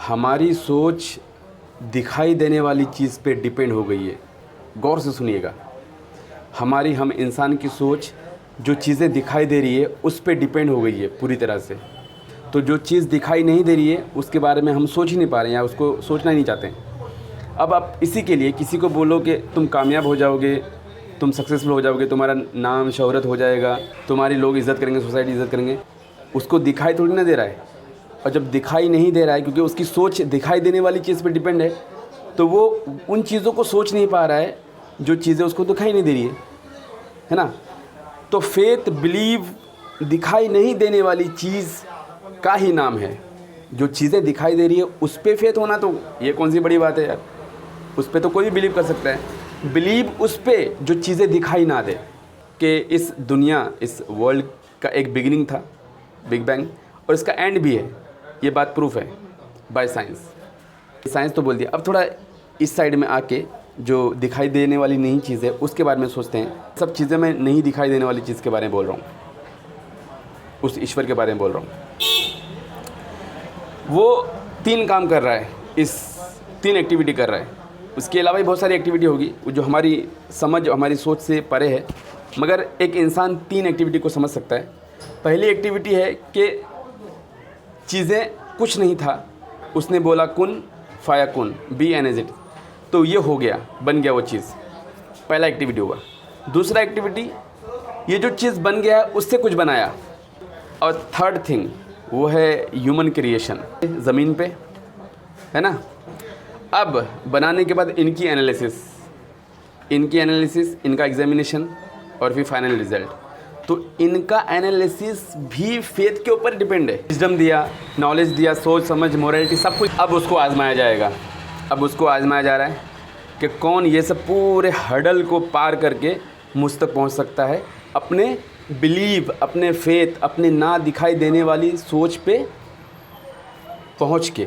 हमारी सोच दिखाई देने वाली चीज़ पे डिपेंड हो गई है। गौर से सुनिएगा, हम इंसान की सोच जो चीज़ें दिखाई दे रही है उस पे डिपेंड हो गई है पूरी तरह से। तो जो चीज़ दिखाई नहीं दे रही है उसके बारे में हम सोच ही नहीं पा रहे हैं या उसको सोचना ही नहीं चाहते हैं। अब आप इसी के लिए किसी को बोलो कि तुम कामयाब हो जाओगे, तुम सक्सेसफुल हो जाओगे, तुम्हारा नाम शोहरत हो जाएगा, तुम्हारी लोग इज़्ज़त करेंगे, सोसाइटी इज़्ज़त करेंगे, उसको दिखाई थोड़ी ना दे रहा है। और जब दिखाई नहीं दे रहा है क्योंकि उसकी सोच दिखाई देने वाली चीज़ पे डिपेंड है, तो वो उन चीज़ों को सोच नहीं पा रहा है जो चीज़ें उसको दिखाई नहीं दे रही है ना। तो फेथ, बिलीव दिखाई नहीं देने वाली चीज़ का ही नाम है। जो चीज़ें दिखाई दे रही है उस पे फेथ होना, तो ये कौन सी बड़ी बात है यार। उस पे तो कोई भी बिलीव कर सकता है। बिलीव उस पे जो चीज़ें दिखाई ना दे, कि इस दुनिया, इस वर्ल्ड का एक बिगिनिंग था, बिग बैंग, और इसका एंड भी है। ये बात प्रूफ है बाय साइंस तो बोल दिया। अब थोड़ा इस साइड में आके जो दिखाई देने वाली नहीं चीज़ है उसके बारे में सोचते हैं। सब चीज़ें मैं नहीं दिखाई देने वाली चीज़ के बारे में बोल रहा हूँ, उस ईश्वर के बारे में बोल रहा हूँ। वो 3 काम कर रहा है, इस 3 एक्टिविटी कर रहा है। उसके अलावा भी बहुत सारी एक्टिविटी होगी जो हमारी समझ, हमारी सोच से परे है, मगर एक इंसान 3 एक्टिविटी को समझ सकता है। पहली एक्टिविटी है कि चीज़ें कुछ नहीं था, उसने बोला कुन फायकुन, बी एनर्जेटिक, तो ये हो गया, बन गया वो चीज़। पहला एक्टिविटी हुआ। दूसरा एक्टिविटी, ये जो चीज़ बन गया है उससे कुछ बनाया। और थर्ड थिंग वो है ह्यूमन क्रिएशन, ज़मीन पे, है ना। अब बनाने के बाद इनकी एनालिसिस, इनका एग्जामिनेशन और फिर फाइनल रिज़ल्ट। तो इनका एनालिसिस भी फेथ के ऊपर डिपेंड है। विजडम दिया, नॉलेज दिया, सोच समझ, मोरालिटी, सब कुछ। अब उसको आजमाया जाएगा। अब उसको आजमाया जा रहा है कि कौन ये सब पूरे हर्डल को पार करके मुझ तक पहुंच सकता है, अपने बिलीव, अपने फेथ, अपने ना दिखाई देने वाली सोच पे पहुंच के।